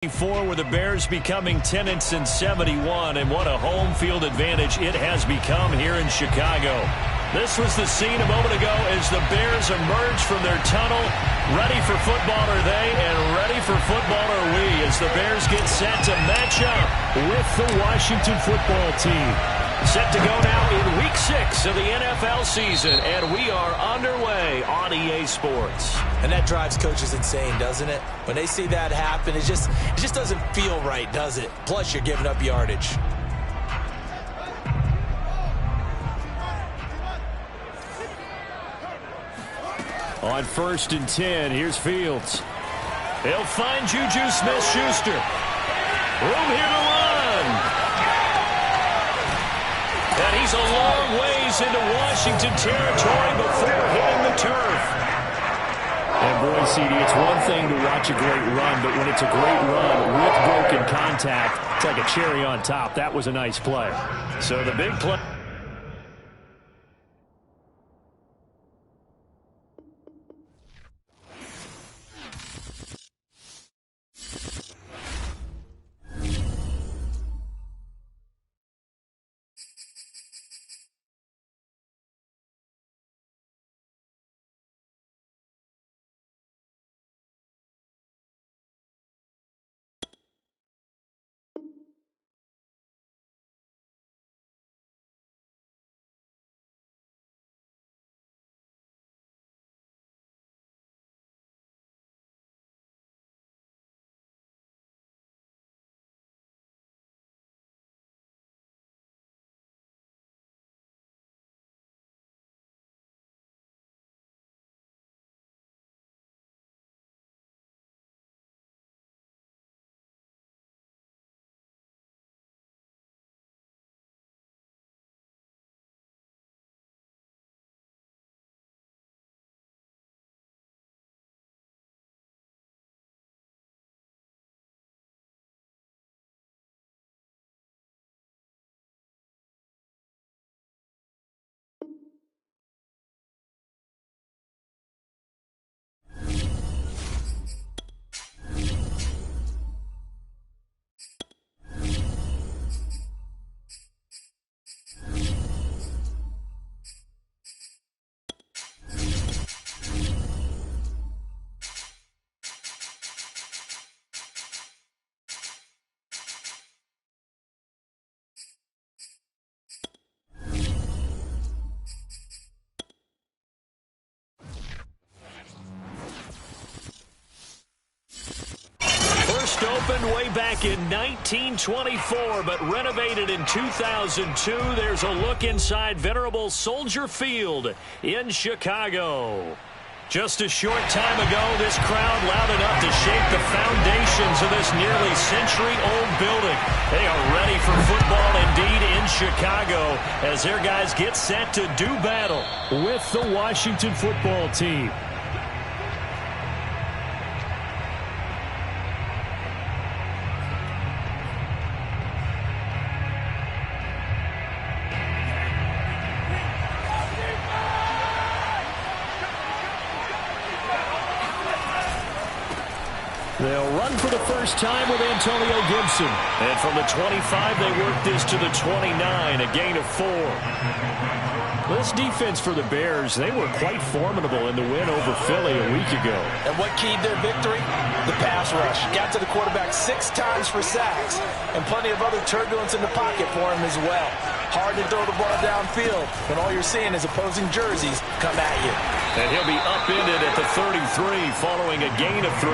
With the Bears becoming 10-71, and what a home field advantage it has become here in Chicago. This was the scene a moment ago as the Bears emerged from their tunnel. Ready for football are they, and ready for football are we, as the Bears get set to match up with the Washington football team. Set to go now in Week 6 of the NFL season, and we are underway on EA Sports. And that drives coaches insane, doesn't it? When they see that happen, it just doesn't feel right, does it? Plus, you're giving up yardage. On 1st and 10, here's Fields. He'll find Juju Smith-Schuster. Room here to run. And he's a long ways into Washington territory before hitting the turf. And boy, CD, it's one thing to watch a great run, but when it's a great run with broken contact, it's like a cherry on top. That was a nice play. So the big play. Opened way back in 1924, but renovated in 2002. There's a look inside venerable Soldier Field in Chicago. Just a short time ago, this crowd loud enough to shake the foundations of this nearly century-old building. They are ready for football indeed in Chicago as their guys get set to do battle with the Washington football team. They'll run for the first time with Antonio Gibson. And from the 25, they work this to the 29, a gain of 4. This defense for the Bears, they were quite formidable in the win over Philly a week ago. And what keyed their victory? The pass rush. Got to the quarterback 6 times for sacks, and plenty of other turbulence in the pocket for him as well. Hard to throw the ball downfield when all you're seeing is opposing jerseys come at you. And he'll be upended at the 33 following a gain of 3.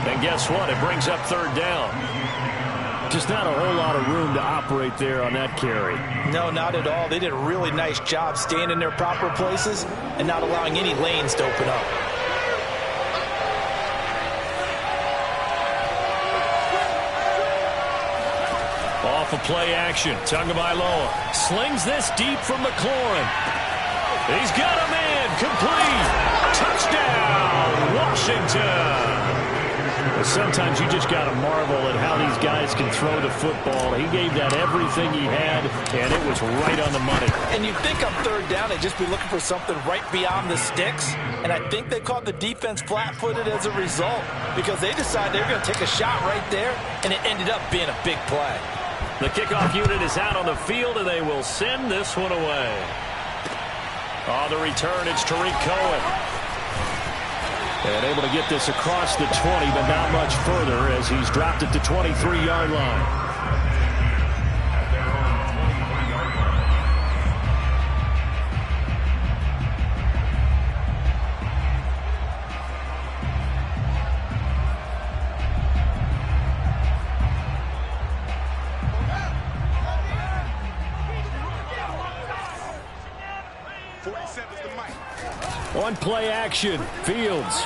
And guess what? It brings up 3rd down. Just not a whole lot of room to operate there on that carry. No, not at all. They did a really nice job staying in their proper places and not allowing any lanes to open up. Off of play action. Tagovailoa slings this deep from McLaurin. He's got a man. Complete. Touchdown, Washington. Sometimes you just got to marvel at how these guys can throw the football. He gave that everything he had, and it was right on the money. And you think on third down, they'd just be looking for something right beyond the sticks. And I think they caught the defense flat-footed as a result because they decided they were going to take a shot right there, and it ended up being a big play. The kickoff unit is out on the field, and they will send this one away. On the return, it's Tariq Cohen. And able to get this across the 20, but not much further as he's dropped at the 23-yard line. On play action, Fields.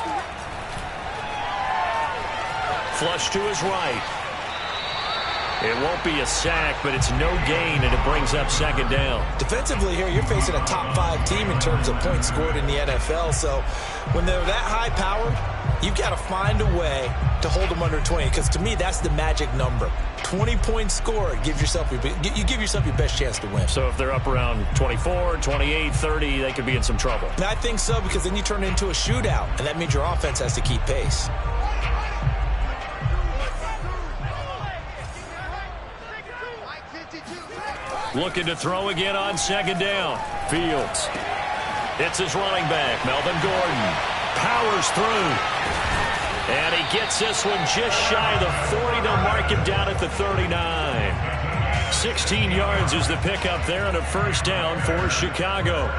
Flush to his right. It won't be a sack, but it's no gain, and it brings up second down. Defensively here, you're facing a top-5 team in terms of points scored in the NFL. So when they're that high-powered, you've got to find a way to hold them under 20, because to me, that's the magic number. 20 points scored, you give yourself your best chance to win. So if they're up around 24, 28, 30, they could be in some trouble. And I think so, because then you turn it into a shootout, and that means your offense has to keep pace. Looking to throw again on second down. Fields. It's his running back, Melvin Gordon. Powers through. And he gets this one just shy of the 40 to mark him down at the 39. 16 yards is the pickup there and a first down for Chicago.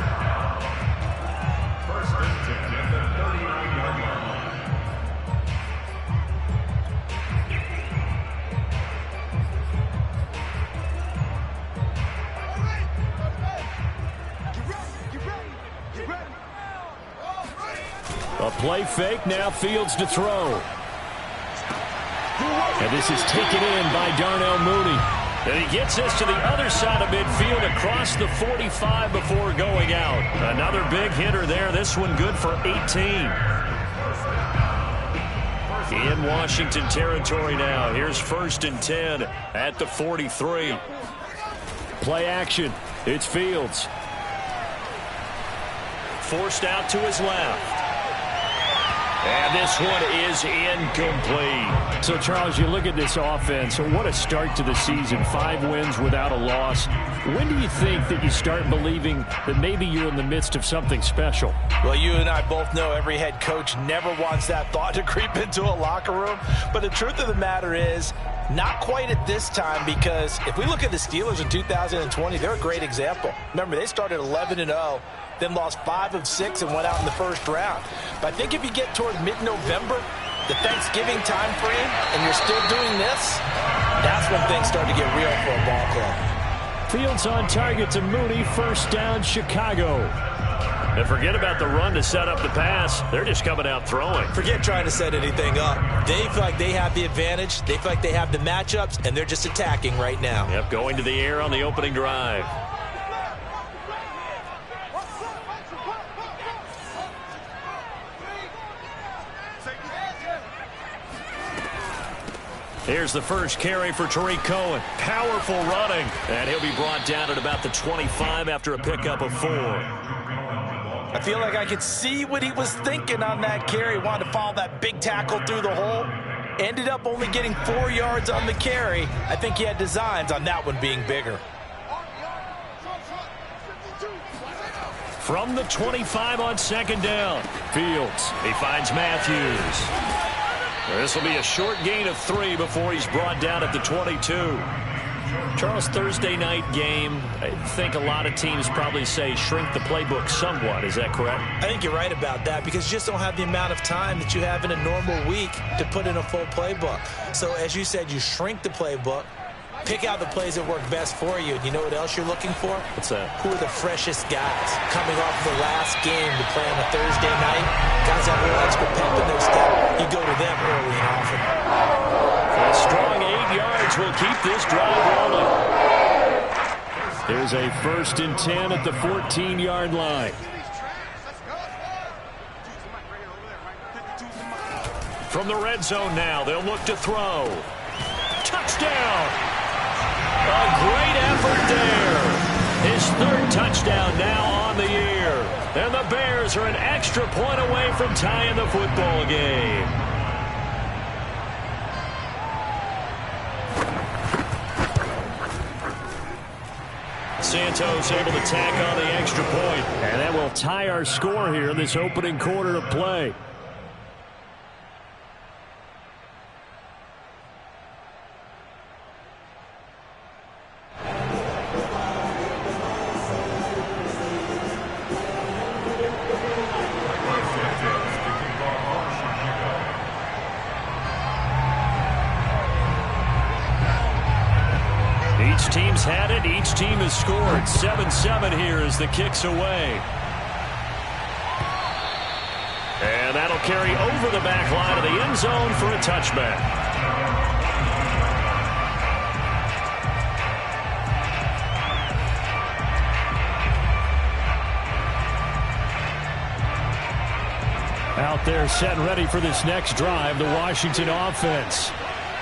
A play fake, now Fields to throw. And this is taken in by Darnell Mooney. And he gets this to the other side of midfield across the 45 before going out. Another big hitter there, this one good for 18. In Washington territory now. Here's 1st and 10 at the 43. Play action, it's Fields. Forced out to his left. And this one is incomplete. So, Charles, you look at this offense, what a start to the season. 5 wins without a loss. When do you think that you start believing that maybe you're in the midst of something special? Well, you and I both know every head coach never wants that thought to creep into a locker room. But the truth of the matter is, not quite at this time, because if we look at the Steelers in 2020, they're a great example. Remember, they started 11-0. Then lost 5 of 6 and went out in the first round. But I think if you get toward mid-November, the Thanksgiving time frame, and you're still doing this, that's when things start to get real for a ball club. Fields on target to Mooney, first down, Chicago. And forget about the run to set up the pass. They're just coming out throwing. Forget trying to set anything up. They feel like they have the advantage. They feel like they have the matchups, and they're just attacking right now. Yep, going to the air on the opening drive. Here's the first carry for Tariq Cohen. Powerful running. And he'll be brought down at about the 25 after a pickup of 4. I feel like I could see what he was thinking on that carry. Wanted to follow that big tackle through the hole. Ended up only getting 4 yards on the carry. I think he had designs on that one being bigger. From the 25 on second down. Fields. He finds Matthews. This will be a short gain of 3 before he's brought down at the 22. Charles, Thursday night game, I think a lot of teams probably say shrink the playbook somewhat. Is that correct? I think you're right about that, because you just don't have the amount of time that you have in a normal week to put in a full playbook. So as you said, you shrink the playbook, pick out the plays that work best for you. And you know what else you're looking for? What's that? Who are the freshest guys coming off the last game to play on a Thursday night? Guys have a little extra pep in their step. You go to them early and often. A strong 8 yards will keep this drive rolling. There's a 1st and 10 at the 14-yard line. From the red zone now, they'll look to throw. Touchdown! A great effort there. His third touchdown now on the year. And the Bears are an extra point away from tying the football game. Santos able to tack on the extra point. And that will tie our score here in this opening quarter of play. Each team's had it. Each team has scored. 7-7 here as the kick's away. And that'll carry over the back line of the end zone for a touchback. Out there set and ready for this next drive, the Washington offense.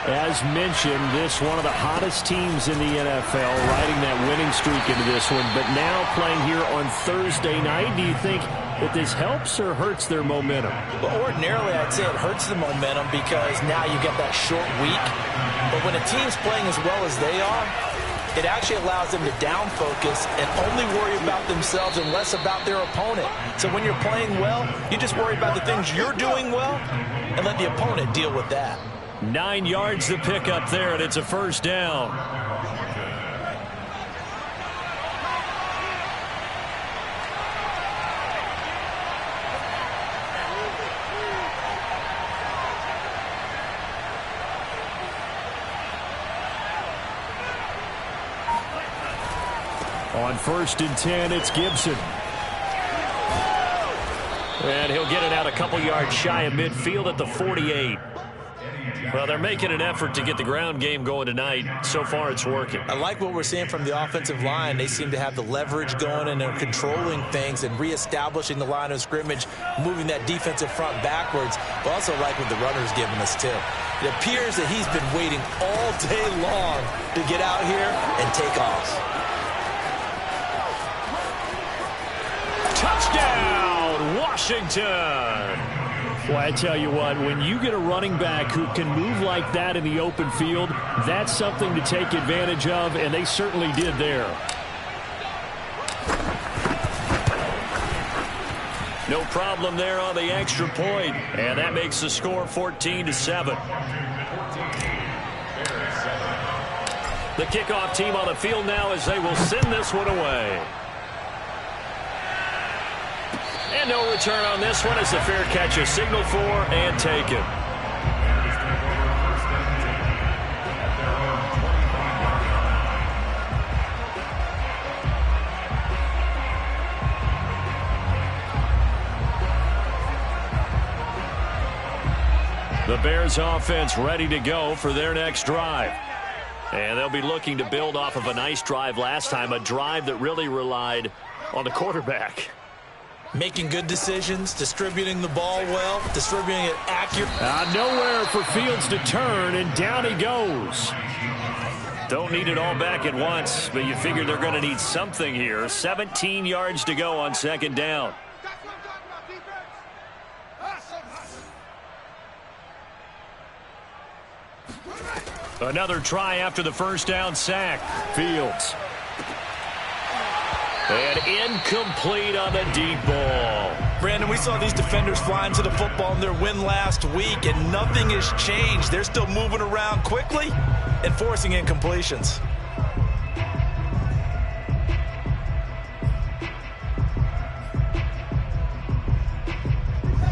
As mentioned, this one of the hottest teams in the NFL, riding that winning streak into this one, but now playing here on Thursday night. Do you think that this helps or hurts their momentum? Well, ordinarily, I'd say it hurts the momentum because now you get that short week. But when a team's playing as well as they are, it actually allows them to down focus and only worry about themselves and less about their opponent. So when you're playing well, you just worry about the things you're doing well and let the opponent deal with that. 9 yards to pick up there, and it's a first down. On 1st and 10, it's Gibson. And he'll get it out a couple yards shy of midfield at the 48. Well, they're making an effort to get the ground game going tonight. So far, it's working. I like what we're seeing from the offensive line. They seem to have the leverage going, and they're controlling things and reestablishing the line of scrimmage, moving that defensive front backwards. But also like what the runner's giving us, too. It appears that he's been waiting all day long to get out here and take off. Touchdown, Washington! Well, I tell you what, when you get a running back who can move like that in the open field, that's something to take advantage of, and they certainly did there. No problem there on the extra point, and that makes the score 14-7. The kickoff team on the field now as they will send this one away. And no return on this one as the fair catch is signaled for and taken. The Bears offense ready to go for their next drive. And they'll be looking to build off of a nice drive last time, a drive that really relied on the quarterback. Making good decisions, distributing the ball well, distributing it accurately. Nowhere for Fields to turn, and down he goes. Don't need it all back at once, but you figure they're going to need something here. 17 yards to go on 2nd down. Another try after the first down sack. Fields. And incomplete on the deep ball. Brandon, we saw these defenders flying to the football in their win last week, and nothing has changed. They're still moving around quickly and forcing incompletions.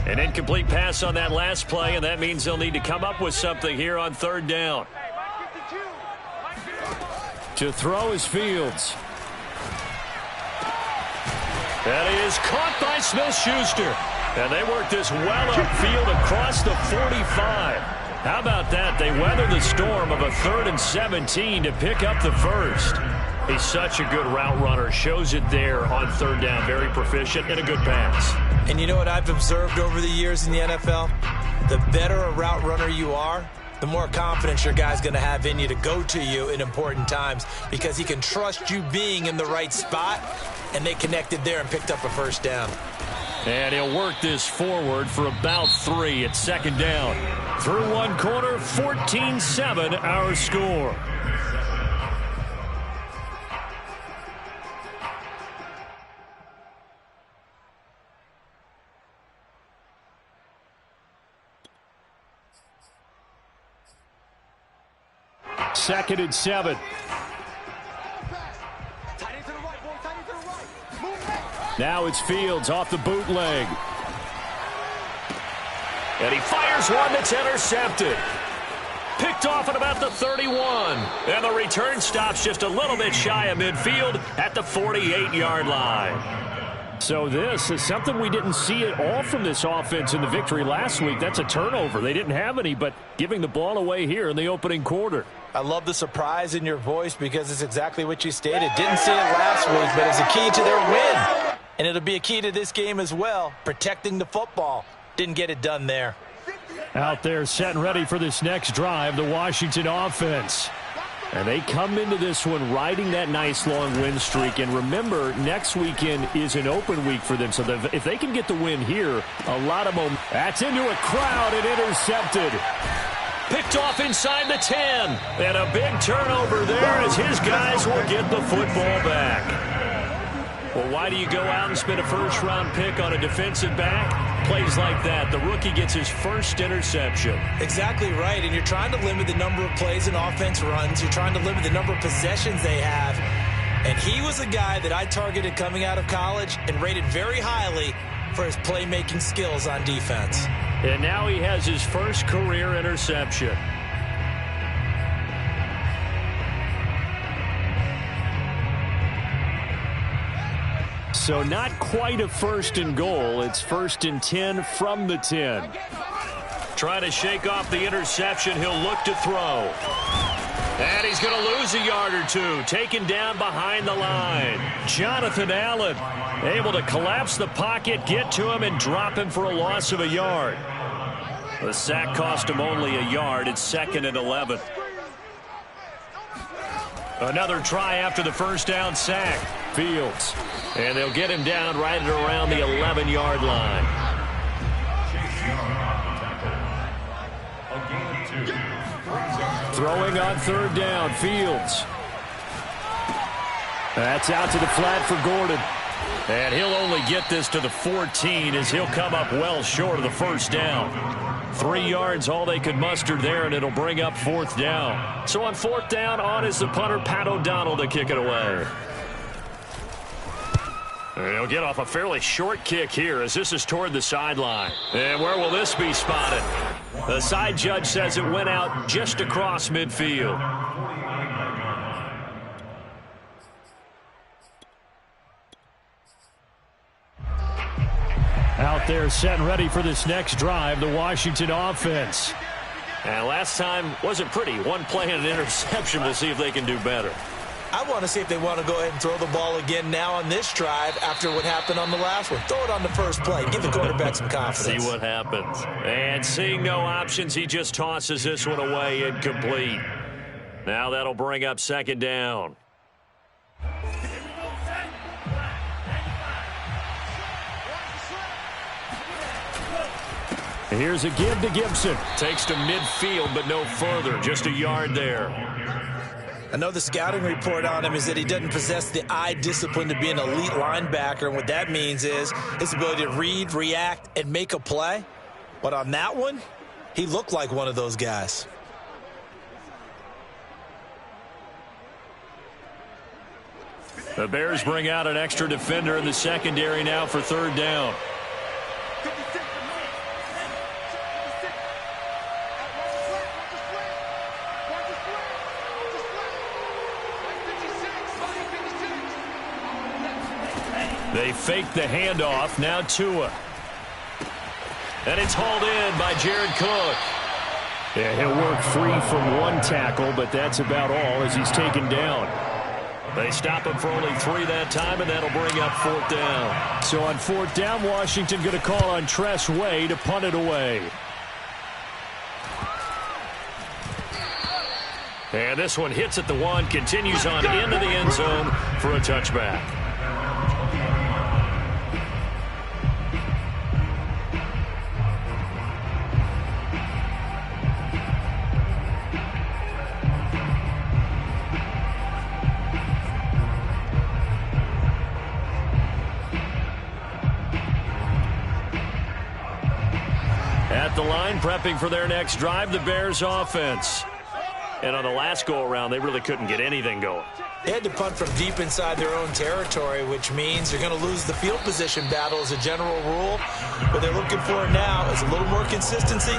An incomplete pass on that last play, and that means they'll need to come up with something here on 3rd down. To throw is Fields. That is caught by Smith-Schuster. And they work this well upfield across the 45. How about that? They weather the storm of a 3rd and 17 to pick up the first. He's such a good route runner. Shows it there on 3rd down. Very proficient and a good pass. And you know what I've observed over the years in the NFL? The better a route runner you are, the more confidence your guy's going to have in you to go to you in important times because he can trust you being in the right spot, and they connected there and picked up a first down. And he'll work this forward for about 3 at second down. Through one quarter, 14-7 our score. Second and 7. Now it's Fields off the bootleg. And he fires one that's intercepted. Picked off at about the 31. And the return stops just a little bit shy of midfield at the 48-yard line. So this is something we didn't see at all from this offense in the victory last week. That's a turnover. They didn't have any, but giving the ball away here in the opening quarter. I love the surprise in your voice because it's exactly what you stated. Didn't see it last week, but it's a key to their win. And it'll be a key to this game as well, protecting the football. Didn't get it done there. Out there set and ready for this next drive, the Washington offense. And they come into this one riding that nice long win streak. And remember, next weekend is an open week for them. So if they can get the win here, a lot of momentum. That's into a crowd and intercepted. Picked off inside the 10. And a big turnover there as his guys will get the football back. Well, why do you go out and spend a first-round pick on a defensive back? Plays like that. The rookie gets his first interception. Exactly right, and you're trying to limit the number of plays an offense runs. You're trying to limit the number of possessions they have. And he was a guy that I targeted coming out of college and rated very highly for his playmaking skills on defense. And now he has his first career interception. So not quite a first and goal. It's first and 10 from the 10. Trying to shake off the interception. He'll look to throw. And he's going to lose a yard or two. Taken down behind the line. Jonathan Allen able to collapse the pocket, get to him, and drop him for a loss of a yard. The sack cost him only a yard. It's second and 11. Another try after the first down sack. Fields. And they'll get him down right at around the 11-yard line. Throwing on third down. Fields. That's out to the flat for Gordon. And he'll only get this to the 14 as he'll come up well short of the first down. 3 yards, all they could muster there, and it'll bring up fourth down. So on fourth down, on is the punter, Pat O'Donnell, to kick it away. And he'll get off a fairly short kick here as this is toward the sideline. And where will this be spotted? The side judge says it went out just across midfield. Out there set and ready for this next drive, the Washington offense. And last time wasn't pretty. One play and an interception. We'll see if they can do better. I want to see if they want to go ahead and throw the ball again now on this drive after what happened on the last one. Throw it on the first play. Give the quarterback some confidence. See what happens. And seeing no options, he just tosses this one away incomplete. Now that'll bring up second down. Here's a give to Gibson. Takes to midfield, but no further. Just a yard there. I know the scouting report on him is that he doesn't possess the eye discipline to be an elite linebacker. And what that means is his ability to read, react, and make a play. But on that one, he looked like one of those guys. The Bears bring out an extra defender in the secondary now for third down. They fake the handoff. Now Tua. And it's hauled in by Jared Cook. Yeah, he'll work free from one tackle, but that's about all as he's taken down. They stop him for only 3 that time, and that'll bring up fourth down. So on fourth down, Washington going to call on Tress Way to punt it away. And this one hits at the 1, continues on into the end zone for a touchback. At the line, prepping for their next drive, the Bears offense. And on the last go-around, they really couldn't get anything going. They had to punt from deep inside their own territory, which means they're going to lose the field position battle as a general rule. What they're looking for now is a little more consistency,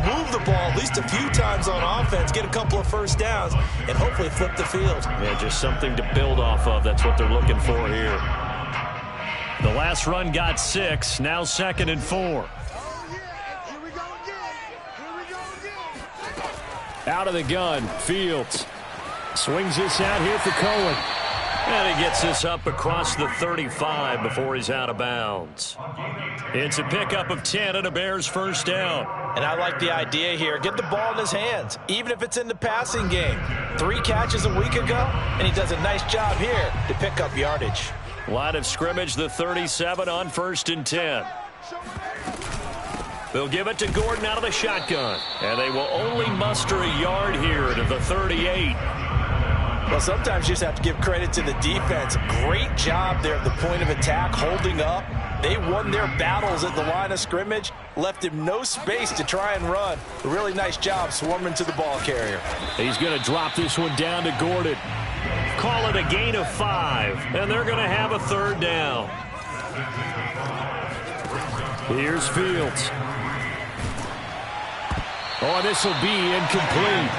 move the ball at least a few times on offense, get a couple of first downs, and hopefully flip the field. Yeah, just something to build off of. That's what they're looking for here. The last run got 6, now 2nd and 4. Out of the gun, Fields. Swings this out here for Cohen. And he gets this up across the 35 before he's out of bounds. It's a pickup of 10 and a Bears first down. And I like the idea here. Get the ball in his hands, even if it's in the passing game. 3 catches a week ago, and he does a nice job here to pick up yardage. Line of scrimmage, the 37 on 1st and 10. They'll give it to Gordon out of the shotgun. And they will only muster a yard here to the 38. Well, sometimes you just have to give credit to the defense. Great job there at the point of attack, holding up. They won their battles at the line of scrimmage, left him no space to try and run. A really nice job swarming to the ball carrier. He's going to drop this one down to Gordon. Call it a gain of 5, and they're going to have a 3rd down. Here's Fields. Oh, this will be incomplete.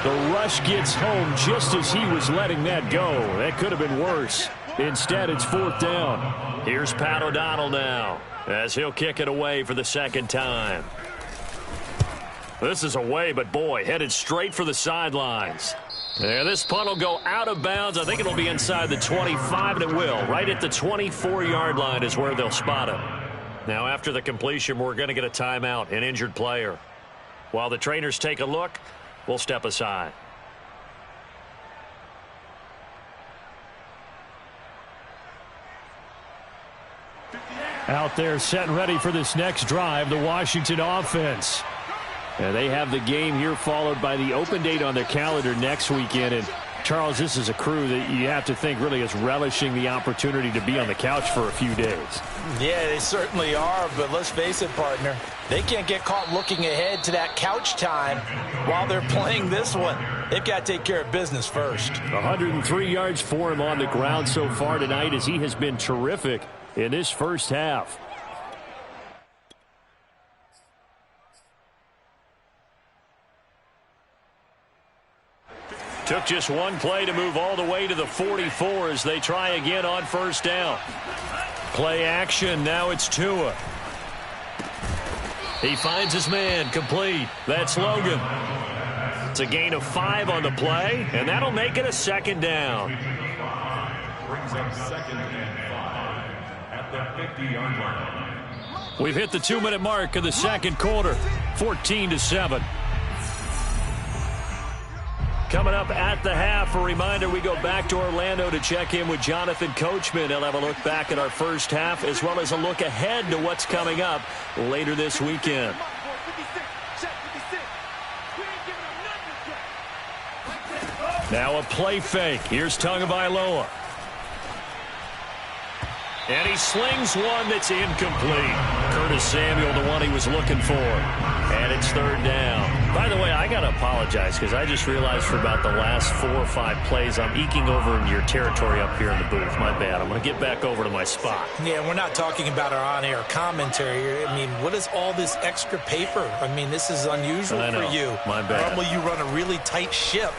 The rush gets home just as he was letting that go. That could have been worse. Instead, it's 4th down. Here's Pat O'Donnell now as he'll kick it away for the 2nd time. This is away, but boy, headed straight for the sidelines. And this punt will go out of bounds. I think it'll be inside the 25, and it will. Right at the 24-yard line is where they'll spot him. Now, after the completion, we're going to get a timeout, an injured player. While the trainers take a look, we'll step aside. Out there set and ready for this next drive, the Washington offense. And they have the game here followed by the open date on their calendar next weekend. And Charles, this is a crew that you have to think really is relishing the opportunity to be on the couch for a few days. Yeah, they certainly are, but let's face it, partner. They can't get caught looking ahead to that couch time while they're playing this one. They've got to take care of business first. 103 yards for him on the ground so far tonight as he has been terrific in this first half. Took just one play to move all the way to the 44 as they try again on 1st down. Play action. Now it's Tua. He finds his man. Complete. That's Logan. It's a gain of 5 on the play, and that'll make it a 2nd down. Brings up 2nd and 5 at the 50-yard line. We've hit the 2-minute mark of the 2nd quarter. 14-7. Coming up at the half, a reminder, we go back to Orlando to check in with Jonathan Coachman. He'll have a look back at our first half as well as a look ahead to what's coming up later this weekend. Now a play fake. Here's Tagovailoa. And he slings one that's incomplete. Curtis Samuel, the one he was looking for. And it's 3rd down. By the way, I got to apologize because I just realized for about the last 4 or 5 plays, I'm eking over into your territory up here in the booth. My bad. I'm going to get back over to my spot. Yeah, we're not talking about our on-air commentary. I mean, what is all this extra paper? I mean, this is unusual for you. My bad. Normally you run a really tight ship.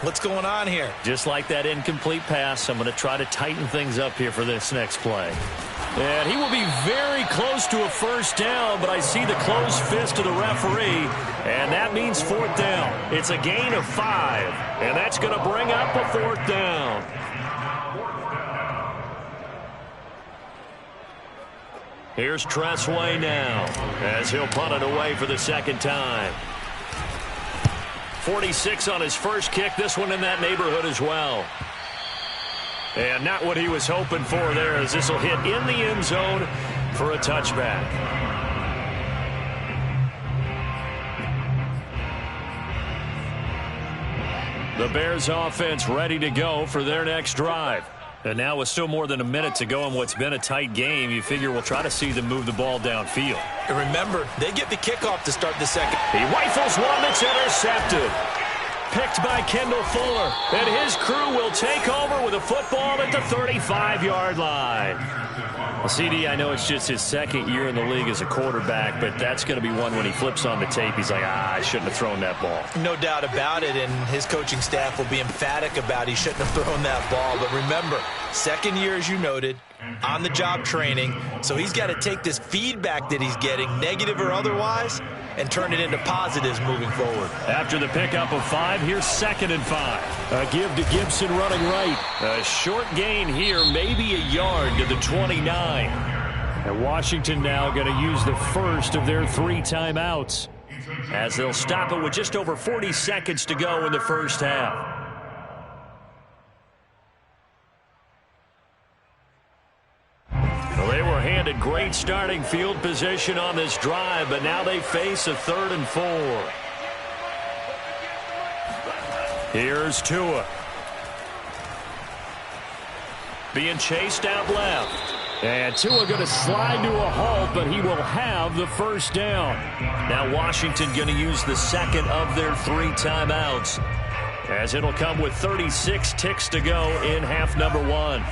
What's going on here? Just like that incomplete pass, I'm going to try to tighten things up here for this next play. And he will be very close to a 1st down, but I see the closed fist of the referee, and that means 4th down. It's a gain of 5, and that's going to bring up a 4th down. Here's Tressway now as he'll punt it away for the 2nd time. 46 on his first kick. This one in that neighborhood as well. And not what he was hoping for there, as this will hit in the end zone for a touchback. The Bears offense ready to go for their next drive. And now with still more than a minute to go in what's been a tight game, you figure we'll try to see them move the ball downfield. And remember, they get the kickoff to start the second. He rifles one that's intercepted. Picked by Kendall Fuller. And his crew will take over with a football at the 35-yard line. Well, CD, I know it's just his second year in the league as a quarterback, but that's going to be one when he flips on the tape. He's like, I shouldn't have thrown that ball. No doubt about it, and his coaching staff will be emphatic about he shouldn't have thrown that ball. But remember, second year, as you noted, on-the-job training, so he's got to take this feedback that he's getting, negative or otherwise, and turn it into positives moving forward. After the pickup of 5, here's 2nd and 5. A give to Gibson running right. A short gain here, maybe a yard to the 29. And Washington now going to use the first of their 3 timeouts, as they'll stop it with just over 40 seconds to go in the first half. Well, they were handed great starting field position on this drive, but now they face a 3rd and 4. Here's Tua. Being chased out left. And Tua going to slide to a halt, but he will have the first down. Now Washington going to use the second of their 3 timeouts, as it'll come with 36 ticks to go in half number 1.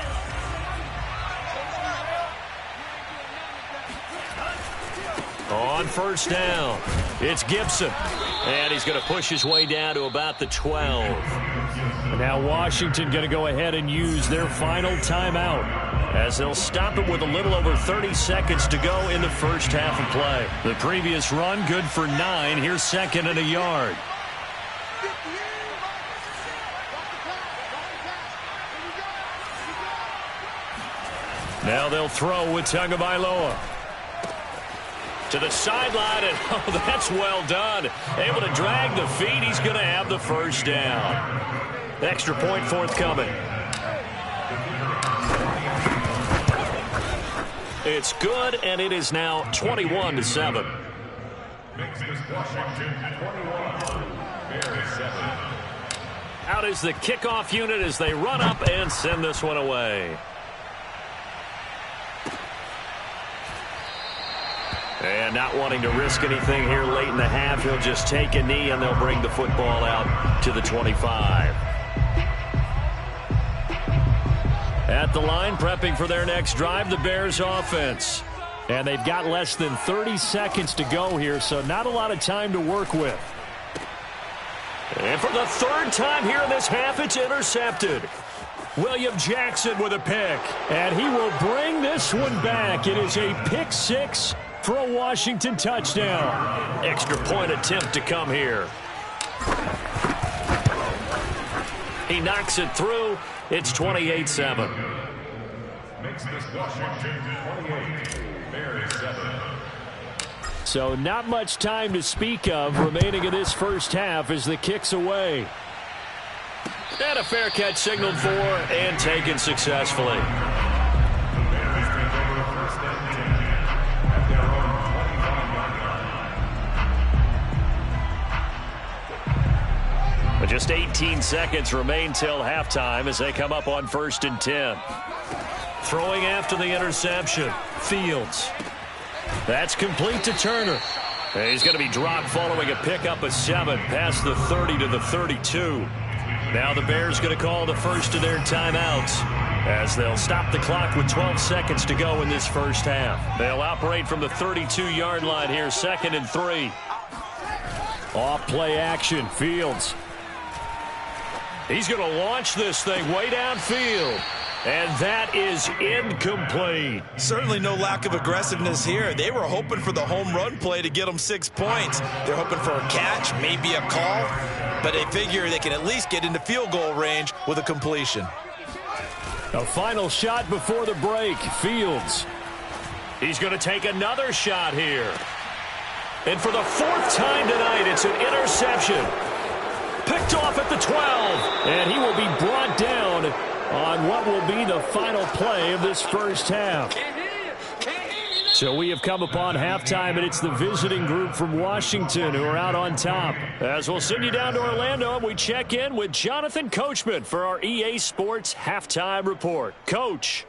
On first down, it's Gibson. And he's going to push his way down to about the 12. And now Washington going to go ahead and use their final timeout, as they'll stop it with a little over 30 seconds to go in the first half of play. The previous run good for 9. Here's 2nd and a yard. Now they'll throw with Tagovailoa. To the sideline, and oh, that's well done. Able to drag the feet. He's going to have the first down. Extra point forthcoming. It's good, and it is now 21-7. Out is the kickoff unit as they run up and send this one away. And not wanting to risk anything here late in the half, he'll just take a knee, and they'll bring the football out to the 25. At the line, prepping for their next drive, the Bears offense. And they've got less than 30 seconds to go here, so not a lot of time to work with. And for the 3rd time here in this half, it's intercepted. William Jackson with a pick. And he will bring this one back. It is a pick 6 for a Washington touchdown. Extra point attempt to come here. He knocks it through. It's 28-7. Makes this Washington 28, Bears 7. So not much time to speak of remaining in this first half as the kick's away. And a fair catch signaled for and taken successfully. Just 18 seconds remain till halftime as they come up on 1st and 10. Throwing after the interception, Fields. That's complete to Turner. And he's going to be dropped following a pickup of 7 past the 30 to the 32. Now the Bears going to call the first of their timeouts, as they'll stop the clock with 12 seconds to go in this first half. They'll operate from the 32-yard line here, 2nd and 3. Off play action, Fields. He's going to launch this thing way downfield. And that is incomplete. Certainly no lack of aggressiveness here. They were hoping for the home run play to get them 6 points. They're hoping for a catch, maybe a call, but they figure they can at least get into field goal range with a completion. A final shot before the break. Fields. He's going to take another shot here. And for the 4th time tonight, it's an interception. Picked off at the 12. And he will be brought down on what will be the final play of this first half. So we have come upon halftime, and it's the visiting group from Washington who are out on top. As we'll send you down to Orlando, and we check in with Jonathan Coachman for our EA Sports Halftime Report. Coach.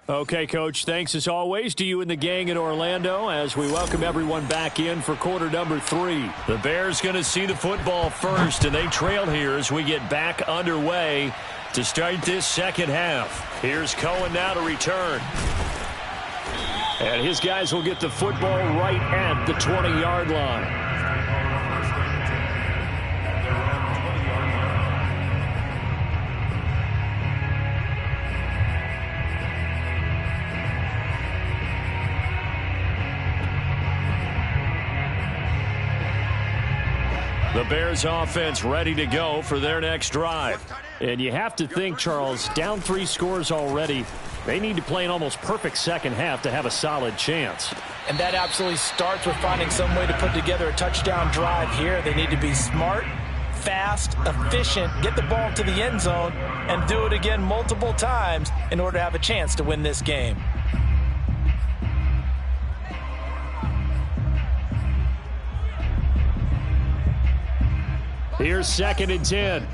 Okay, Coach, thanks as always to you and the gang in Orlando as we welcome everyone back in for quarter number 3. The Bears going to see the football first, and they trail here as we get back underway to start this second half. Here's Cohen now to return. And his guys will get the football right at the 20-yard line. The Bears offense ready to go for their next drive. And you have to think, Charles, down 3 scores already. They need to play an almost perfect second half to have a solid chance. And that absolutely starts with finding some way to put together a touchdown drive here. They need to be smart, fast, efficient, get the ball to the end zone, and do it again multiple times in order to have a chance to win this game. Here's 2nd and 10.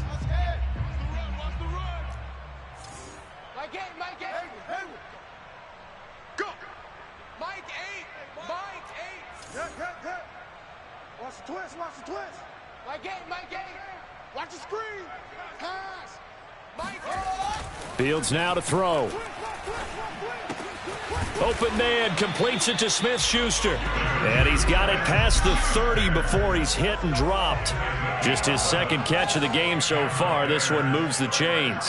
Watch the twist. Mike eight. Watch the screen. Pass. Mike eight. Fields now to throw. Open man completes it to Smith-Schuster. And he's got it past the 30 before he's hit and dropped. Just his 2nd catch of the game so far. This one moves the chains.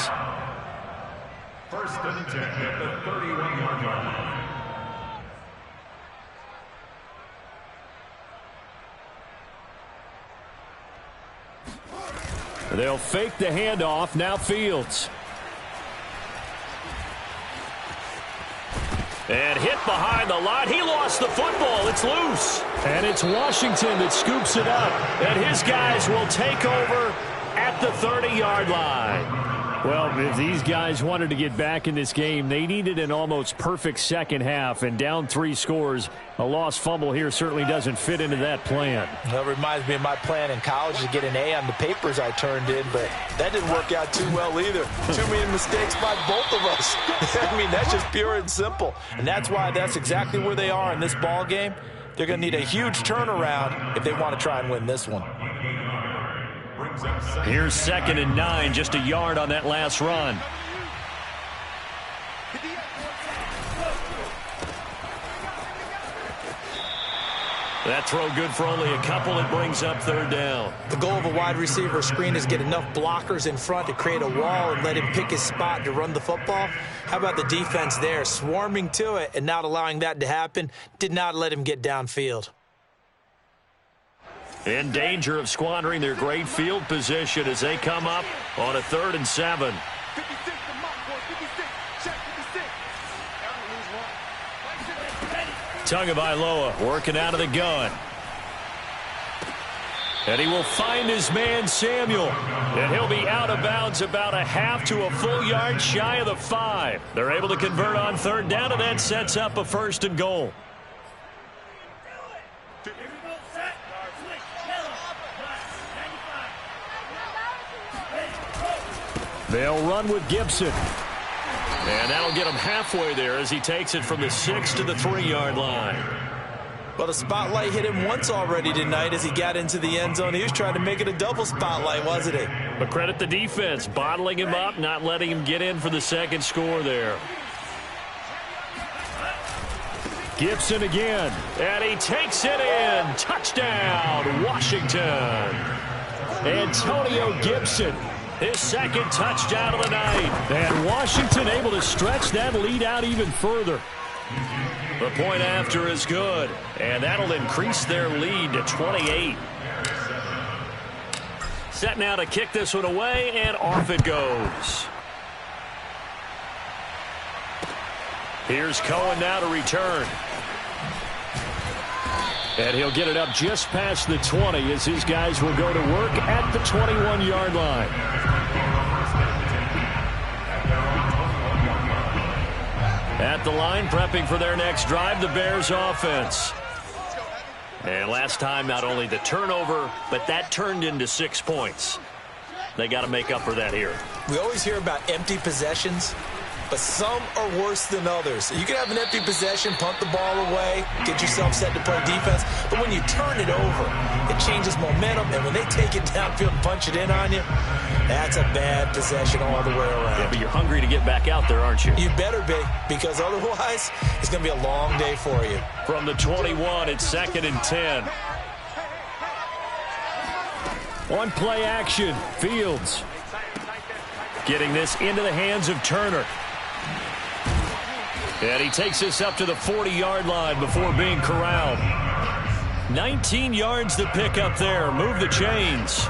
1st and 10 at the 31-yard line. They'll fake the handoff. Now Fields. And hit behind the line. He lost the football. It's loose. And it's Washington that scoops it up. And his guys will take over at the 30-yard line. Well, if these guys wanted to get back in this game, they needed an almost perfect second half. And down 3 scores, a lost fumble here certainly doesn't fit into that plan. That reminds me of my plan in college to get an A on the papers I turned in, but that didn't work out too well either. Too many mistakes by both of us. I mean, that's just pure and simple. And that's why that's exactly where they are in this ball game. They're going to need a huge turnaround if they want to try and win this one. Here's 2nd and 9, just a yard on that last run. That throw good for only a couple. It brings up 3rd down. The goal of a wide receiver screen is get enough blockers in front to create a wall and let him pick his spot to run the football. How about the defense there, swarming to it and not allowing that to happen? Did not let him get downfield. In danger of squandering their great field position as they come up on a 3rd and 7. Tagovailoa working out of the gun. And he will find his man Samuel. And he'll be out of bounds about a half to a full yard shy of the 5. They're able to convert on 3rd down, and that sets up a 1st and goal. They'll run with Gibson. And that'll get him halfway there as he takes it from the 6 to the 3-yard line. Well, the spotlight hit him once already tonight as he got into the end zone. He was trying to make it a double spotlight, wasn't he? But credit the defense, bottling him up, not letting him get in for the 2nd score there. Gibson again, and he takes it in. Touchdown, Washington. Antonio Gibson, his 2nd touchdown of the night. And Washington able to stretch that lead out even further. The point after is good, and that'll increase their lead to 28. Set now to kick this one away, and off it goes. Here's Cohen now to return. And he'll get it up just past the 20 as his guys will go to work at the 21-yard line. At the line, prepping for their next drive, the Bears offense. And last time, not only the turnover, but that turned into 6 points. They got to make up for that here. We always hear about empty possessions, but some are worse than others. You can have an empty possession, punt the ball away, get yourself set to play defense, but when you turn it over, it changes momentum, and when they take it downfield and punch it in on you, that's a bad possession all the way around. Yeah, but you're hungry to get back out there, aren't you? You better be, because otherwise, it's going to be a long day for you. From the 21, it's 2nd and 10. On play action, Fields. Getting this into the hands of Turner. And he takes this up to the 40-yard line before being corralled. 19 yards to pick up there. Move the chains.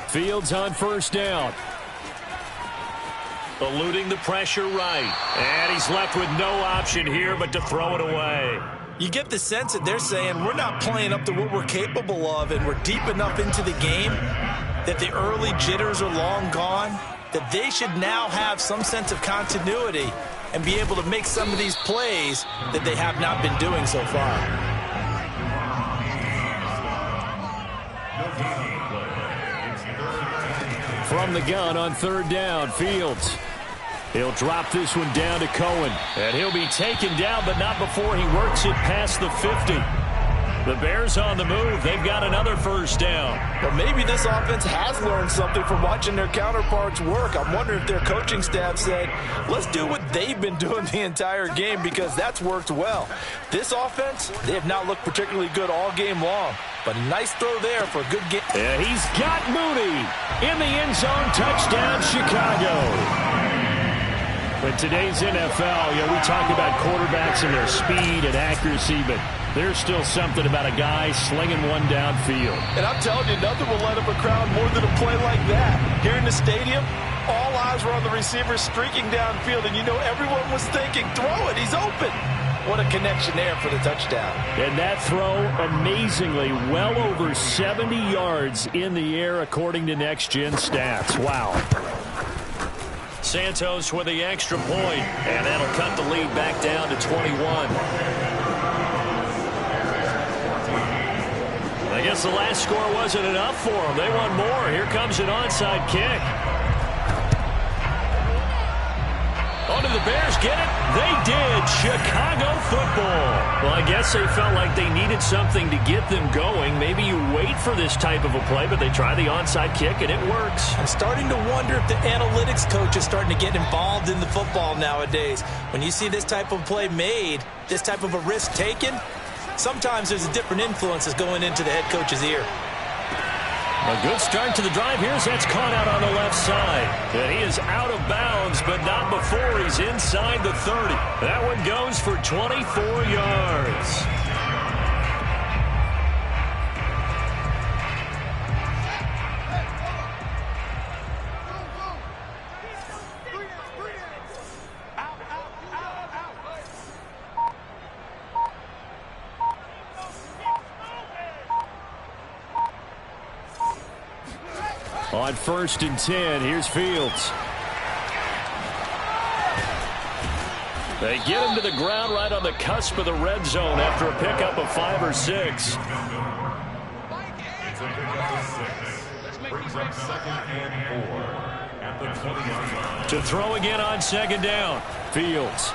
Fields on first down. Eluding the pressure right. And he's left with no option here but to throw it away. You get the sense that they're saying we're not playing up to what we're capable of, and we're deep enough into the game that the early jitters are long gone, that they should now have some sense of continuity and be able to make some of these plays that they have not been doing so far. From the gun on third down, Fields. He'll drop this one down to Cohen. And he'll be taken down, but not before he works it past the 50. The Bears on the move. They've got another first down. But maybe this offense has learned something from watching their counterparts work. I'm wondering if their coaching staff said, let's do what they've been doing the entire game, because that's worked well. This offense, they have not looked particularly good all game long. But nice throw there for a good game. And he's got Mooney in the end zone. Touchdown, Chicago. In today's NFL, we talk about quarterbacks and their speed and accuracy, but there's still something about a guy slinging one downfield. And I'm telling you, nothing will light up a crowd more than a play like that. Here in the stadium, all eyes were on the receiver streaking downfield, and everyone was thinking, throw it, he's open. What a connection there for the touchdown. And that throw, amazingly, well over 70 yards in the air, according to Next Gen Stats. Wow. Santos with the extra point, and that'll cut the lead back down to 21. I guess the last score wasn't enough for them. They want more. Here comes an onside kick. Oh, did the Bears get it? They did. Chicago football. Well, I guess they felt like they needed something to get them going. Maybe you wait for this type of a play, but they try the onside kick, and it works. I'm starting to wonder if the analytics coach is starting to get involved in the football nowadays. When you see this type of play made, this type of a risk taken, sometimes there's a different influence that's going into the head coach's ear. A good start to the drive here as that's caught out on the left side. And he is out of bounds, but not before he's inside the 30. That one goes for 24 yards. On 1st and 10, here's Fields. They get him to the ground right on the cusp of the red zone after a pickup of 5 or 6. To throw again on 2nd down, Fields.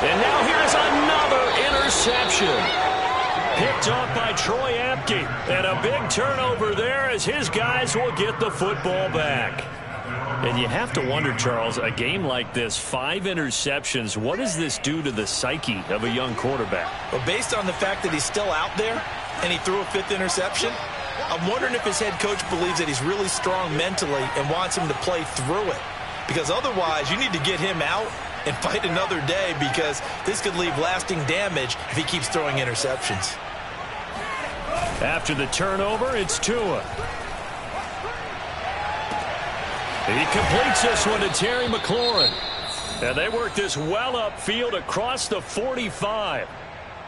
And now here's another interception. Picked off by Troy Apke. And a big turnover there as his guys will get the football back. And you have to wonder, Charles, a game like this, 5 interceptions, what does this do to the psyche of a young quarterback? Well, based on the fact that he's still out there and he threw a 5th interception, I'm wondering if his head coach believes that he's really strong mentally and wants him to play through it. Because otherwise, you need to get him out and fight another day, because this could leave lasting damage if he keeps throwing interceptions. After the turnover, it's Tua. He completes this one to Terry McLaurin. And they work this well upfield across the 45.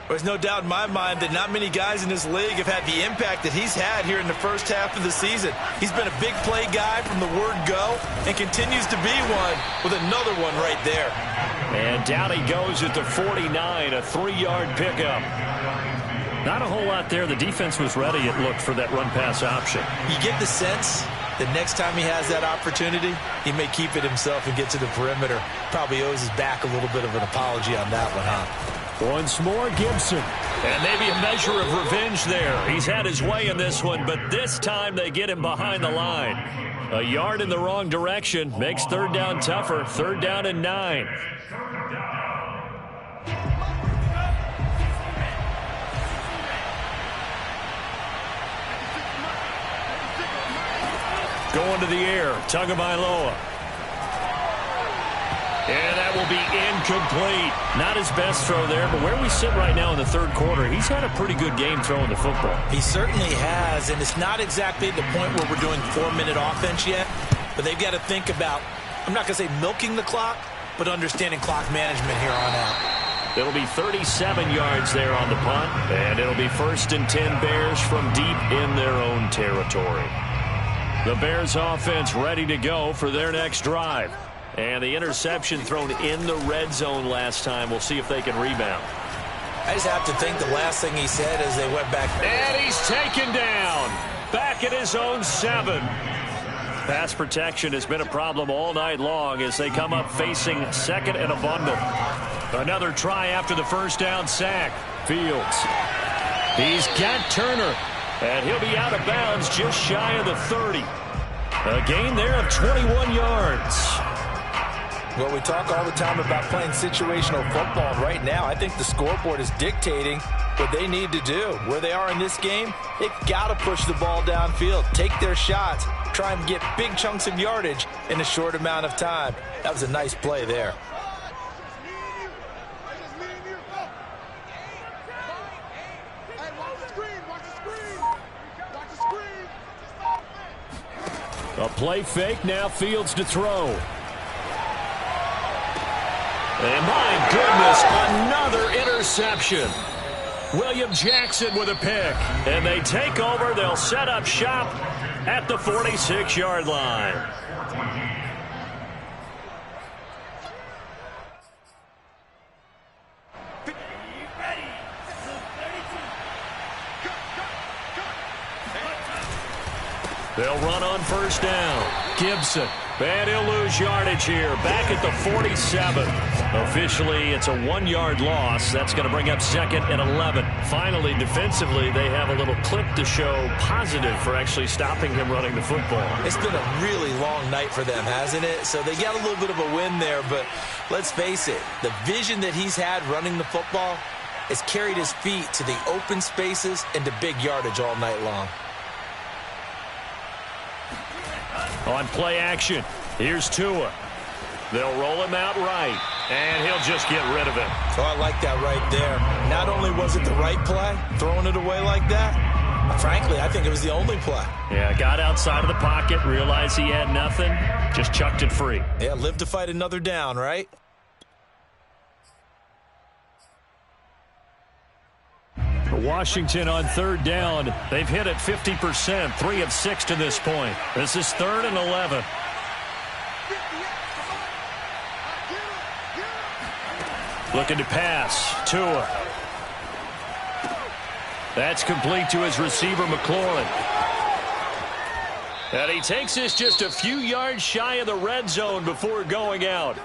There's no doubt in my mind that not many guys in this league have had the impact that he's had here in the first half of the season. He's been a big play guy from the word go and continues to be one with another one right there. And down he goes at the 49, a 3-yard pickup. Not a whole lot there. The defense was ready, it looked, for that run-pass option. You get the sense that next time he has that opportunity, he may keep it himself and get to the perimeter. Probably owes his back a little bit of an apology on that one, huh? Once more, Gibson. And maybe a measure of revenge there. He's had his way in this one, but this time they get him behind the line. A yard in the wrong direction makes third down tougher. Third down and 9. Going to the air, Tagovailoa. And that will be incomplete. Not his best throw there, but where we sit right now in the third quarter, he's had a pretty good game throwing the football. He certainly has, and it's not exactly the point where we're doing 4-minute offense yet, but they've got to think about, I'm not going to say milking the clock, but understanding clock management here on out. It'll be 37 yards there on the punt, and it'll be 1st and 10 Bears from deep in their own territory. The Bears offense ready to go for their next drive. And the interception thrown in the red zone last time. We'll see if they can rebound. I just have to think the last thing he said as they went back. And he's taken down. Back at his own 7. Pass protection has been a problem all night long as they come up facing 2nd and a bundle. Another try after the first down sack. Fields. He's got Turner. And he'll be out of bounds just shy of the 30. A gain there of 21 yards. Well, we talk all the time about playing situational football. Right now, I think the scoreboard is dictating what they need to do. Where they are in this game, they've got to push the ball downfield, take their shots, try and get big chunks of yardage in a short amount of time. That was a nice play there. A play fake, now Fields to throw. And my goodness, another interception. William Jackson with a pick. And they take over. They'll set up shop at the 46-yard line. They'll run on first down. Gibson. And he'll lose yardage here. Back at the 47. Officially, it's a 1-yard loss. That's going to bring up 2nd and 11. Finally, defensively, they have a little clip to show positive for actually stopping him running the football. It's been a really long night for them, hasn't it? So they got a little bit of a win there, but let's face it, the vision that he's had running the football has carried his feet to the open spaces and to big yardage all night long. On play action, here's Tua. They'll roll him out right, and he'll just get rid of it. So I like that right there. Not only was it the right play, throwing it away like that, frankly, I think it was the only play. Yeah, got outside of the pocket, realized he had nothing, just chucked it free. Yeah, live to fight another down, right? Washington on third down. They've hit it 50%, 3 of 6 to this point. This is 3rd and 11. Looking to pass. Tua. That's complete to his receiver, McLaurin. And he takes this just a few yards shy of the red zone before going out.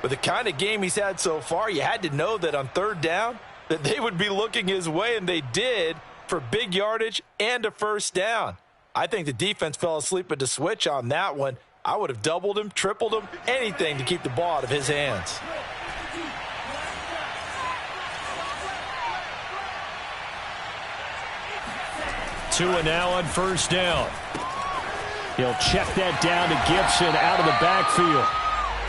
With the kind of game he's had so far, you had to know that on third down, that they would be looking his way, and they did, for big yardage and a first down. I think the defense fell asleep at the switch on that one. I would have doubled him, tripled him, anything to keep the ball out of his hands. Tua now on first down. He'll check that down to Gibson out of the backfield.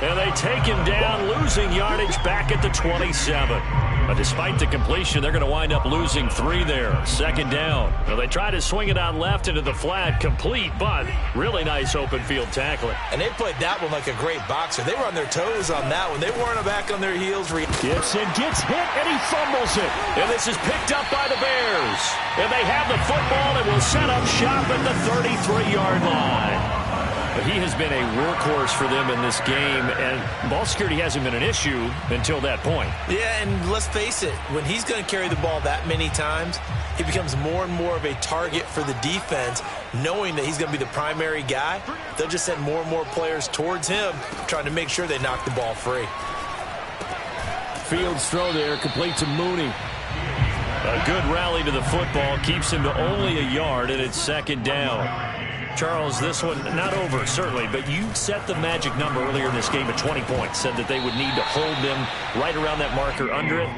And they take him down, losing yardage back at the 27. But despite the completion, they're going to wind up losing 3 there. Second down. Well, they try to swing it out left into the flat, complete, but really nice open field tackling. And they played that one like a great boxer. They were on their toes on that one. They weren't back on their heels. Gibson gets hit, and he fumbles it. And this is picked up by the Bears. And they have the football and will set up shop at the 33-yard line. But he has been a workhorse for them in this game, and ball security hasn't been an issue until that point. Yeah, and let's face it, when he's going to carry the ball that many times, he becomes more and more of a target for the defense, knowing that he's going to be the primary guy. They'll just send more and more players towards him, trying to make sure they knock the ball free. Fields throw there, complete to Mooney. A good rally to the football, keeps him to only a yard, and it's second down. Charles, this one not over, certainly, but you set the magic number earlier in this game at 20 points, said that they would need to hold them right around that marker under it.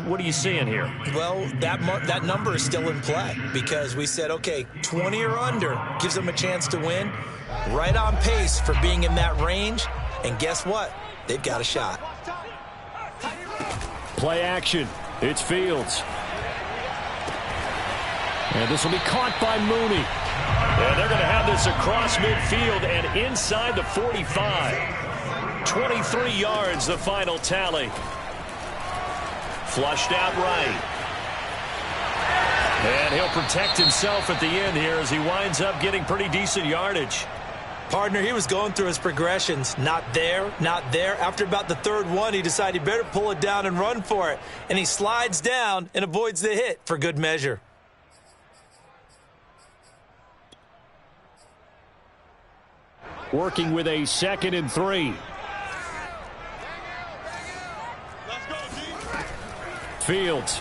What are you seeing here? Well, that number is still in play because we said, okay, 20 or under gives them a chance to win. Right on pace for being in that range, and guess what? They've got a shot. Play action. It's Fields. And this will be caught by Mooney. And they're going to have this across midfield and inside the 45. 23 yards, the final tally. Flushed out right. And he'll protect himself at the end here as he winds up getting pretty decent yardage. Partner, he was going through his progressions. Not there, not there. After about the third one, he decided he better pull it down and run for it. And he slides down and avoids the hit for good measure. Working with a 2nd and 3. Fields.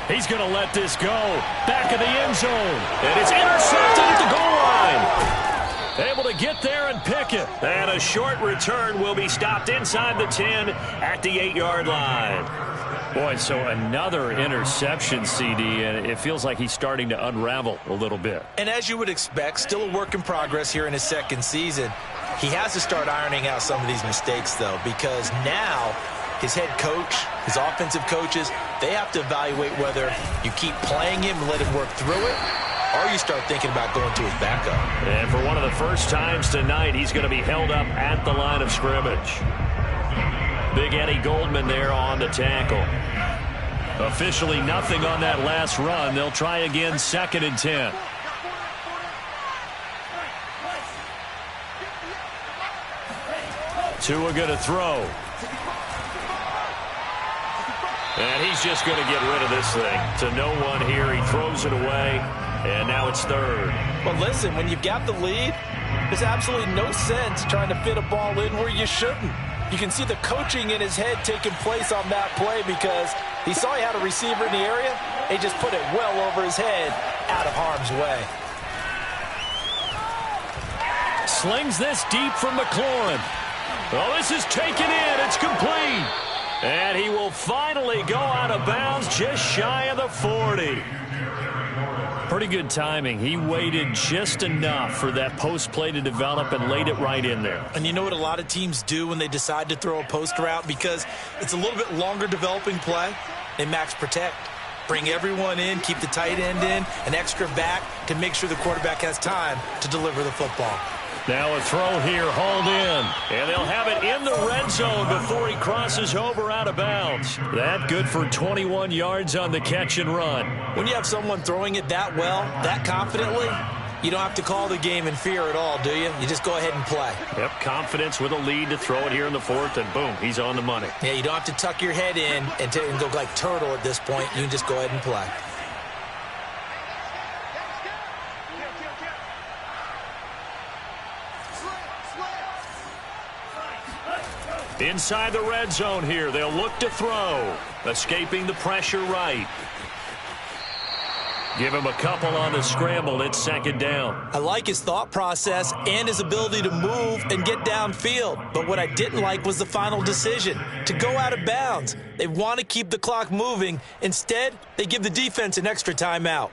He's going to let this go. Back of the end zone. And it's intercepted at the goal line. Able to get there and pick it. And a short return will be stopped inside the 10 at the 8-yard line. Boy, so another interception, CD, and it feels like he's starting to unravel a little bit. And as you would expect, still a work in progress here in his second season. He has to start ironing out some of these mistakes, though, because now his head coach, his offensive coaches, they have to evaluate whether you keep playing him and let him work through it, or you start thinking about going to his backup. And for one of the first times tonight, he's going to be held up at the line of scrimmage. Big Eddie Goldman there on the tackle. Officially nothing on that last run. They'll try again, 2nd and 10. Tua going to throw. And he's just going to get rid of this thing. To no one here. He throws it away. And now it's 3rd. Well, listen, when you've got the lead, there's absolutely no sense trying to fit a ball in where you shouldn't. You can see the coaching in his head taking place on that play because he saw he had a receiver in the area. He just put it well over his head, out of harm's way. Slings this deep from McLaurin. Oh, this is taken in. It's complete. And he will finally go out of bounds just shy of the 40. Pretty good timing. He waited just enough for that post play to develop and laid it right in there. And you know what a lot of teams do when they decide to throw a post route? Because it's a little bit longer developing play. They max protect. Bring everyone in, keep the tight end in, an extra back to make sure the quarterback has time to deliver the football. Now a throw here, hauled in. And they'll have it in the red zone before he crosses over out of bounds. That good for 21 yards on the catch and run. When you have someone throwing it that well, that confidently, you don't have to call the game in fear at all, do you? You just go ahead and play. Yep, confidence with a lead to throw it here in the 4th, and boom, he's on the money. Yeah, you don't have to tuck your head in and go like turtle at this point. You can just go ahead and play. Inside the red zone here, they'll look to throw. Escaping the pressure right. Give him a couple on the scramble. It's 2nd down. I like his thought process and his ability to move and get downfield. But what I didn't like was the final decision, to go out of bounds. They want to keep the clock moving. Instead, they give the defense an extra timeout.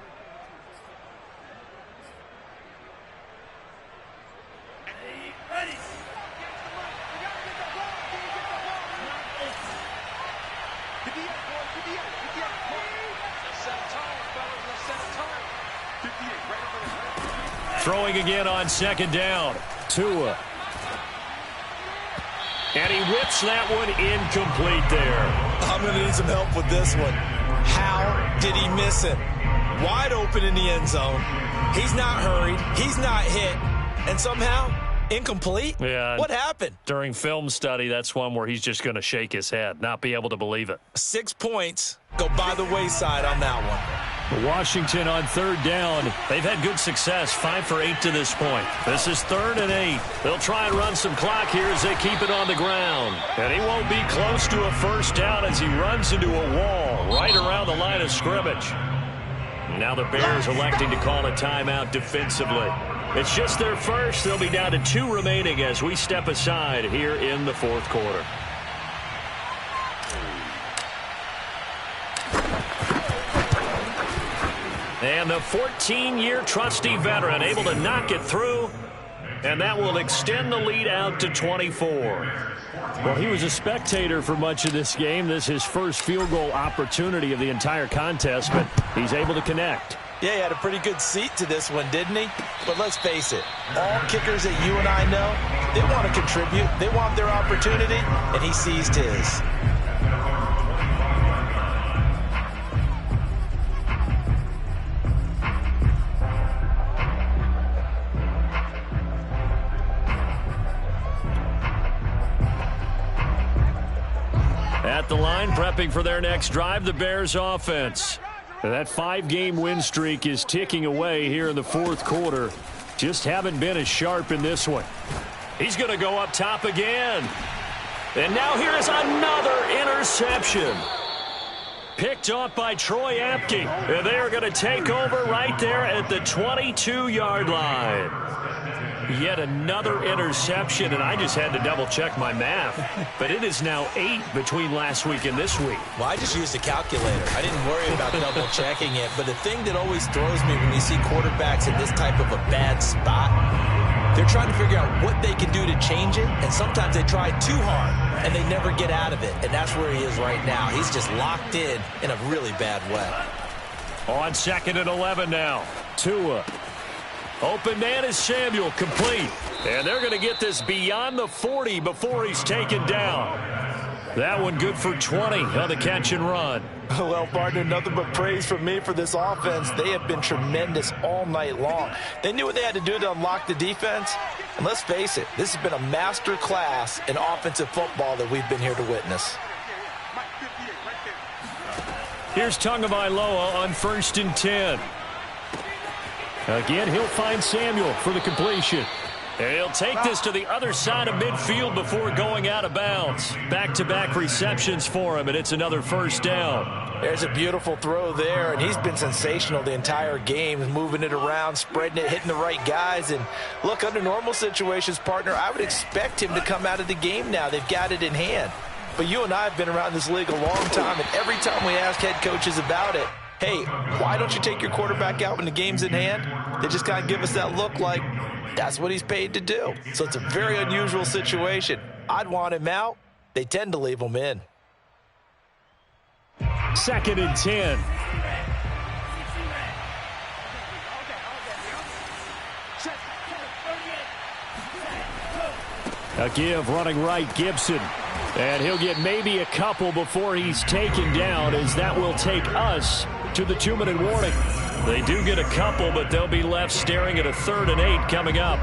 Throwing again on second down. Tua. And he whips that one incomplete there. I'm going to need some help with this one. How did he miss it? Wide open in the end zone. He's not hurried. He's not hit. And somehow, incomplete? Yeah. What happened? During film study, that's one where he's just going to shake his head, not be able to believe it. 6 points go by the wayside on that one. Washington on third down. They've had good success, 5 for 8 to this point. This is 3rd and 8. They'll try and run some clock here as they keep it on the ground. And he won't be close to a first down as he runs into a wall right around the line of scrimmage. Now the Bears electing to call a timeout defensively. It's just their first. They'll be down to 2 remaining as we step aside here in the fourth quarter. And the 14-year trusty veteran able to knock it through, and that will extend the lead out to 24. Well, he was a spectator for much of this game. This is his first field goal opportunity of the entire contest, but he's able to connect. Yeah, he had a pretty good seat to this one, didn't he? But let's face it, all kickers that you and I know, they want to contribute. They want their opportunity, and he seized his. At the line, prepping for their next drive, the Bears offense. That 5-game win streak is ticking away here in the fourth quarter. Just haven't been as sharp in this one. He's going to go up top again. And now here is another interception. Picked off by Troy Apke. And they are going to take over right there at the 22-yard line. Yet another interception, and I just had to double-check my math. But it is now 8 between last week and this week. Well, I just used a calculator. I didn't worry about double-checking it. But the thing that always throws me when you see quarterbacks in this type of a bad spot, they're trying to figure out what they can do to change it, and sometimes they try too hard, and they never get out of it. And that's where he is right now. He's just locked in a really bad way. On 2nd and 11 now. Tua. Open man is Samuel, complete. And they're going to get this beyond the 40 before he's taken down. That one good for 20 on the catch and run. Well, partner, nothing but praise from me for this offense. They have been tremendous all night long. They knew what they had to do to unlock the defense. And let's face it, this has been a master class in offensive football that we've been here to witness. Here's Tagovailoa on 1st and 10. Again, he'll find Samuel for the completion. And he'll take this to the other side of midfield before going out of bounds. Back-to-back receptions for him, and it's another first down. There's a beautiful throw there, and he's been sensational the entire game, moving it around, spreading it, hitting the right guys. And look, under normal situations, partner, I would expect him to come out of the game now. They've got it in hand. But you and I have been around this league a long time, and every time we ask head coaches about it, hey, why don't you take your quarterback out when the game's in hand? They just kind of give us that look like that's what he's paid to do. So it's a very unusual situation. I'd want him out. They tend to leave him in. 2nd and 10. A give running right, Gibson. And he'll get maybe a couple before he's taken down, as that will take us to the 2-minute warning. They do get a couple, but they'll be left staring at a 3rd and 8 coming up.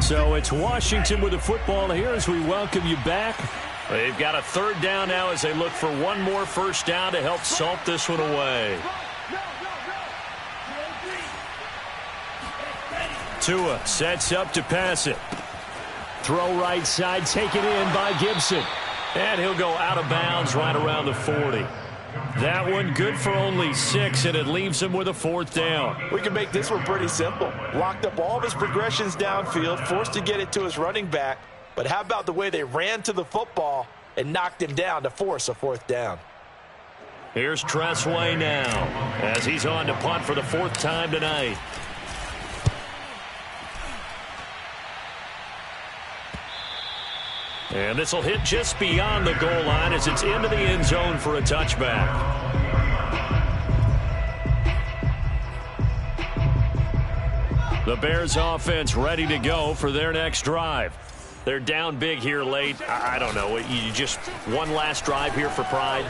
So it's Washington with the football here as we welcome you back. They've got a 3rd down now as they look for one more first down to help salt this one away. Tua sets up to pass it. Throw right side, taken in by Gibson. And he'll go out of bounds right around the 40. That one good for only 6, and it leaves him with a 4th down. We can make this one pretty simple. Locked up all of his progressions downfield, forced to get it to his running back. But how about the way they ran to the football and knocked him down to force a 4th down? Here's Tressway now as he's on to punt for the 4th time tonight. And this will hit just beyond the goal line as it's into the end zone for a touchback. The Bears offense ready to go for their next drive. They're down big here late. I don't know. You just one last drive here for pride?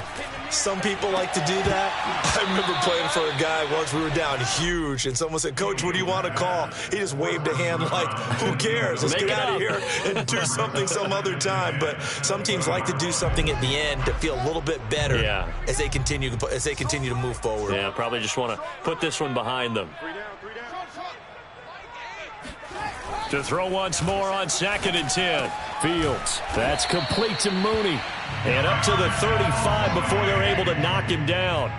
Some people like to do that. I remember playing for a guy once. We were down huge, and someone said, "Coach, what do you want to call?" He just waved a hand like, who cares? Let's get out of here and do something some other time. But some teams like to do something at the end to feel a little bit better as they continue to move forward. Yeah, probably just want to put this one behind them. To throw once more on 2nd and 10. Fields. That's complete to Mooney. And up to the 35 before they're able to knock him down.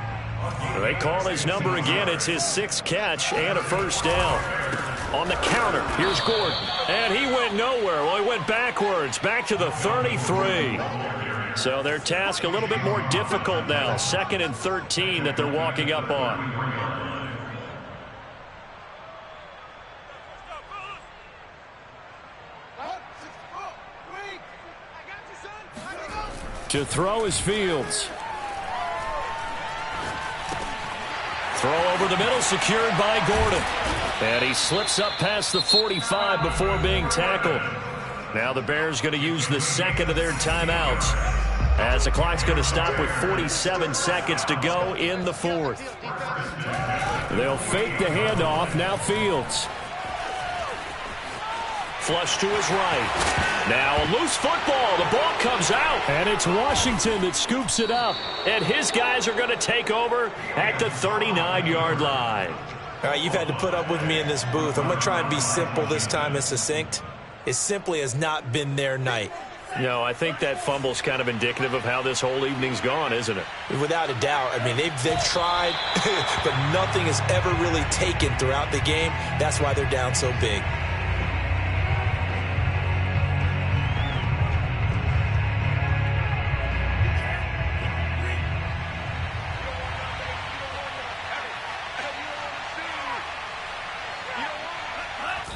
They call his number again. It's his 6th catch and a first down. On the counter, here's Gordon. And he went nowhere. Well, he went backwards, back to the 33. So their task a little bit more difficult now. 2nd and 13 that they're walking up on. To throw is Fields. Throw over the middle, secured by Gordon. And he slips up past the 45 before being tackled. Now the Bears going to use the 2nd of their timeouts as the clock's going to stop with 47 seconds to go in the 4th. They'll fake the handoff. Now Fields. Flush to his right. Now a loose football. The ball comes out. And it's Washington that scoops it up. And his guys are going to take over at the 39-yard line. All right, you've had to put up with me in this booth. I'm going to try and be simple this time and succinct. It simply has not been their night. No, I think that fumble's kind of indicative of how this whole evening's gone, isn't it? Without a doubt. I mean, they've tried, but nothing has ever really taken throughout the game. That's why they're down so big.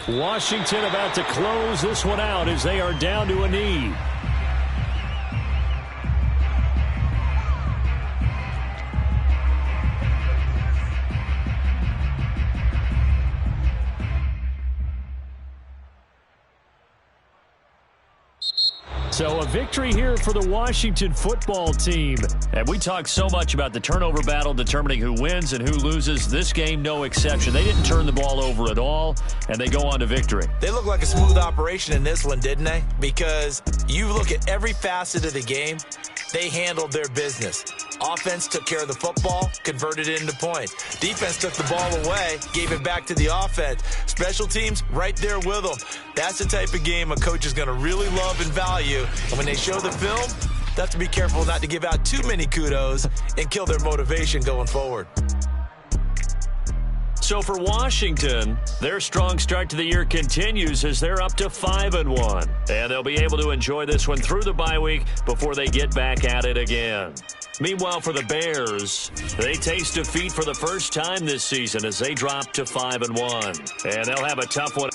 Washington about to close this one out as they are down to a knee. So a victory here for the Washington football team. And we talk so much about the turnover battle determining who wins and who loses. This game, no exception. They didn't turn the ball over at all, and they go on to victory. They look like a smooth operation in this one, didn't they? Because you look at every facet of the game, they handled their business. Offense took care of the football, converted it into points. Defense took the ball away, gave it back to the offense. Special teams, right there with them. That's the type of game a coach is going to really love and value. And when they show the film, they have to be careful not to give out too many kudos and kill their motivation going forward. So for Washington, their strong start to the year continues as they're up to 5-1. And they'll be able to enjoy this one through the bye week before they get back at it again. Meanwhile, for the Bears, they taste defeat for the first time this season as they drop to 5-1. And they'll have a tough one.